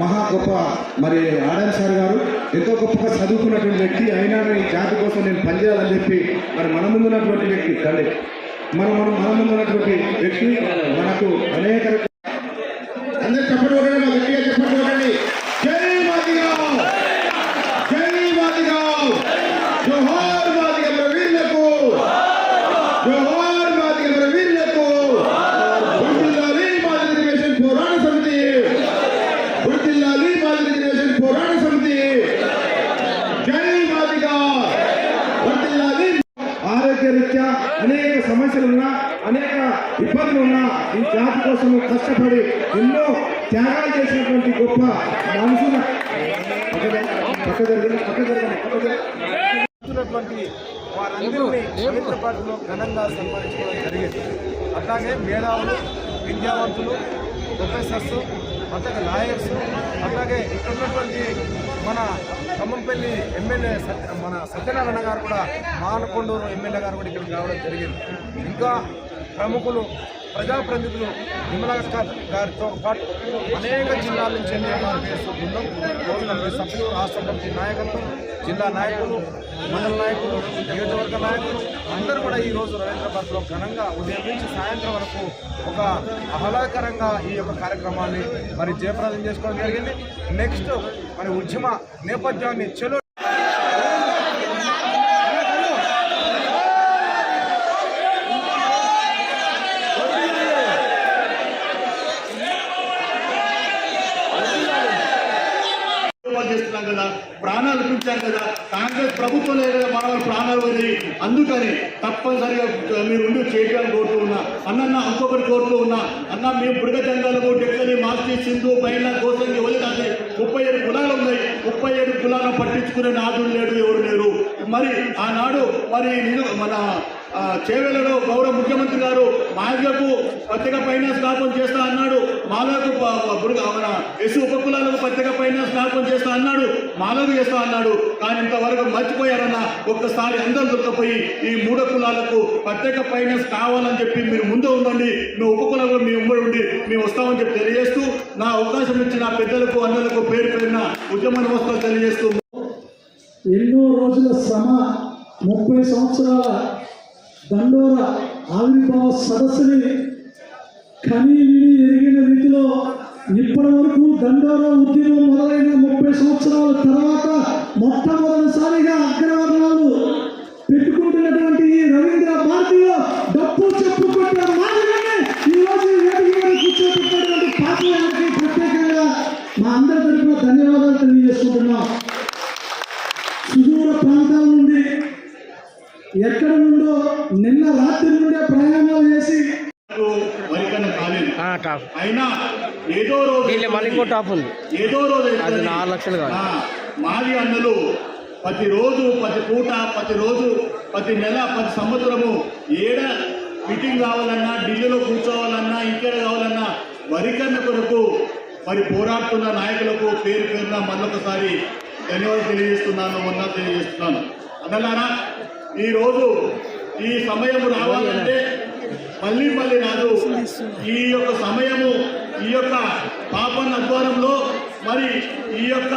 మహా గొప్ప మరి ఆడన్ సార్ గారు ఎంతో గొప్పగా చదువుకున్నటువంటి వ్యక్తి అయినా ఈ జాతి కోసం నేను పనిచేయాలని చెప్పి మరి మన ముందున్నటువంటి వ్యక్తి తల్లి మన ముందున్నటువంటి వ్యక్తి మనకు అనేక అందరూ చెప్పడం గట్టిగా చెప్పడం జై మాదిగావ్ జై మాదిగావ్ జోహార్ మాదిగల వీరులకు జోహార్ మాదిగల వీరులకు వర్ధిల్లాలి మాదిగ రిజర్వేషన్ పోరాట సమితి వర్ధిల్లాలి మాదిగ రిజర్వేషన్ పోరాట సమితి జై మాదిగావ్ వర్ధిల్లాలి ఆరోగ్యరీత్యా అనేక సమస్యలున్నా అనేక ఇబ్బందులున్నా ఈ జాతి కోసం కష్టపడి ఎన్నో త్యాగాలు చేసినటువంటి గొప్ప మనుషులు వారందరినీ పవిత్ర పార్టీలో ఘనంగా సన్మానించుకోవడం జరిగింది. అట్లాగే మేధావులు, విద్యావంతులు, ప్రొఫెసర్స్, అట్లాగే లాయర్స్, అట్లాగే ఇక్కడ ఉన్నటువంటి మన ఖమ్మంపల్లి ఎమ్మెల్యే మన సత్యనారాయణ గారు కూడా మానకొండూరు ఎమ్మెల్యే గారు కూడా ఇక్కడికి రావడం జరిగింది. ఇంకా ప్రముఖులు, ప్రజాప్రతినిధులు విమలాక్క గారితో పాటు అనేక జిల్లాల నుంచి ఎంపీఎస్ బృందం, సభ్యులు, రాష్ట్ర కమిటీ నాయకత్వం, జిల్లా నాయకులు, మండల నాయకులు, నియోజకవర్గ నాయకులు అందరూ కూడా ఈరోజు రవీంద్రపార్క్లో ఘనంగా ఉదయం నుంచి సాయంత్రం వరకు ఒక ఆహ్లాదకరంగా ఈ యొక్క కార్యక్రమాన్ని మరి జయప్రదం చేసుకోవడం జరిగింది. నెక్స్ట్ మరి ఉద్యమ నేపథ్యాన్ని చెలో చేస్తున్నాం కదా, ప్రాణాలు పెంచాం కదా, కాంగ్రెస్ ప్రభుత్వం లేదా మన ప్రాణాలు పోయి. అందుకని తప్పనిసరిగా మీరు ఉండి చేయడానికి కోరుతూ ఉన్నా. అన్న ఇంకొకటి కోరుతూ ఉన్నా. అన్న మేము బుడగ జంగాలకు డెక్కని మాస్టి సింధు బయట కోసంగి వదిలి 37 కులాలు ఉన్నాయి. 37 కులాలను పట్టించుకునే నాదులు లేడు, ఎవరు లేరు. మరి ఆనాడు మరి మన చేవెళ్లలో గౌరవ ముఖ్యమంత్రి గారు మాదిగకు ప్రత్యేక ఫైనాన్స్ స్థాపన చేస్తా అన్నాడు. మాలకు మన ఎస్సీ ఉపకులాలకు ప్రత్యేక ఫైనాన్స్ స్థాపన చేస్తా అన్నాడు. మాలకు చేస్తా అన్నాడు. కానీ ఇంతవరకు మర్చిపోయారన్న. ఒక్కసారి అందరూ దొరకపోయి ఈ 3 కులాలకు ప్రత్యేక ఫైనాన్స్ కావాలని చెప్పి మీరు ముందు ఉండండి, మీ ఉపకులాలు మీ ఉమ్మడి ఉండి మేము వస్తామని చెప్పి తెలియజేస్తూ, నా అవకాశం ఇచ్చిన పెద్దలకు అన్నలకు పేరు పేరున ఉద్యమ నమస్కారాలు తెలియజేస్తూ, ఎన్నో రోజుల శ్రమ 30 సంవత్సరాల దండోర ఆవిర్భావ సదస్సుని కనీవిని ఎరిగిన రీతిలో ఇప్పటి వరకు దండోర ఉద్యమం మొదలైన 30 సంవత్సరాల తర్వాత మొట్టమొదటిసారిగా అగ్రవర్ణాలు పెట్టుకుంటున్నటువంటి ఈ రవీంద్ర భారతిలో డప్పు చెప్పుకుంటున్న మాదిరిగానే ఈరోజు కూర్చోబెట్టినటువంటి పాత్రకి ప్రత్యేకంగా మా అందరి తరఫున ధన్యవాదాలు తెలియజేసుకుంటున్నాం. సుదూర ప్రాంతాల నుండి ఎక్కడ నుండో నిన్న రాత్రి నుండే ప్రయాణాలు చేసి వరికన్న కాలేదు. అయినా ఏదో రోజు 4 లక్షలు మాది అన్నలు ప్రతిరోజు, ప్రతి పూట, ప్రతిరోజు, ప్రతి నెల, ప్రతి సంవత్సరము ఏడ మీటింగ్ కావాలన్నా, ఢిల్లీలో కూర్చోవాలన్నా, ఇక్కడ కావాలన్నా వరికన్న కొరకు మరి పోరాడుతున్న నాయకులకు పేరు పేరున మళ్ళొకసారి ధన్యవాదాలు తెలియజేస్తున్నాను, తెలియజేస్తున్నాను. అదలారా ఈరోజు ఈ సమయం రావాలంటే మళ్ళీ రాదు. ఈ యొక్క సమయము, ఈ యొక్క పాపన్న అధ్వానంలో మరి ఈ యొక్క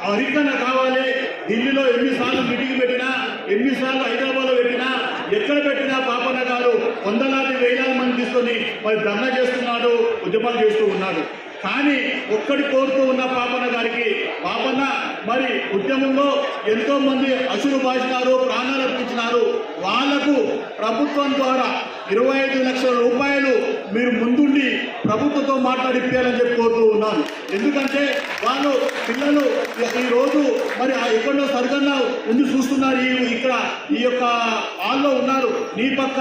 వరికన్న కావాలి. ఢిల్లీలో ఎన్నిసార్లు మీటింగ్ పెట్టినా, ఎన్నిసార్లు హైదరాబాద్లో పెట్టినా, ఎక్కడ పెట్టినా పాపన్న గారు వందలాది వేలాది మంది తీసుకొని మరి ధర్నా చేస్తున్నాడు, ఉద్యమాలు చేస్తూ ఉన్నాడు. కానీ ఒక్కడి కోరుతూ ఉన్న పాపన్న గారికి, పాపన్న మరి ఉద్యమంలో ఎంతో మంది అసురు బాసినారు, ప్రాణాలు అర్పించినారు. వాళ్లకు ప్రభుత్వం ద్వారా 25 లక్షల రూపాయలు మీరు ముందుండి ప్రభుత్వంతో మాట్లాడిప్పాలని చెప్పి కోరుతూ ఉన్నాను. ఎందుకంటే వాళ్ళు పిల్లలు ఈరోజు మరి ఎక్కడో సరిగ్గా ముందు చూస్తున్నారు. ఇక్కడ ఈ యొక్క హాల్లో ఉన్నారు, నీ పక్క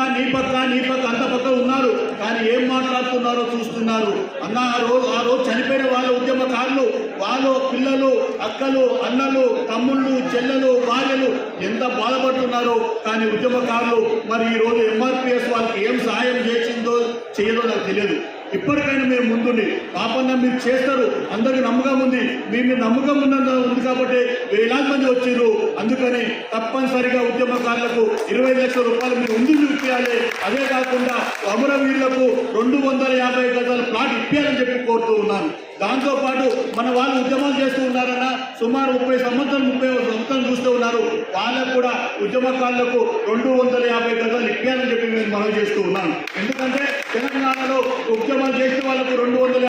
అంత పక్క ఉన్నారు, కానీ ఏం మాట్లాడుతున్నారో చూస్తున్నారు. అన్న ఆ రోజు చనిపోయిన వాళ్ళ ఉద్యమకారులు, వాళ్ళ పిల్లలు, అక్కలు, అన్నలు, తమ్ముళ్ళు, చెల్లెలు, భార్యలు ఎంత బాధపడుతున్నారో. కానీ ఉద్యమకారులు మరి ఈరోజు ఎంఆర్పిఎస్ వాళ్ళకి ఏం సహాయం చేసిందో చేయదో నాకు తెలియదు. ఇప్పటికైనా మీరు ముందుండి పాపన్న మీరు చేస్తారు, అందరికీ నమ్మకం ఉంది, మీ మీద నమ్మకం ఉంది కాబట్టి వేలాది మంది వచ్చారు. అందుకని తప్పనిసరిగా ఉద్యమకారులకు 25 లక్షల రూపాయలు మీరు ముందు ఇప్పించాలి. అదే కాకుండా అమరవీరులకు 250 గజాల ప్లాట్ ఇప్పించాలని చెప్పి కోరుతూ ఉన్నాను. దాంతోపాటు మన వాళ్ళు ఉద్యమాలు చేస్తూ ఉన్నారన్న సుమారు 30 సంవత్సరాలు చూస్తూ ఉన్నారు. వాళ్ళకు కూడా ఉద్యమకారులకు 250 గజాలు ఇప్పించాలని చెప్పి నేను మనవి చేస్తూ ఉన్నాను. ఎందుకంటే తెలంగాణలో ఉద్యమాలు చేసే వాళ్ళకు 250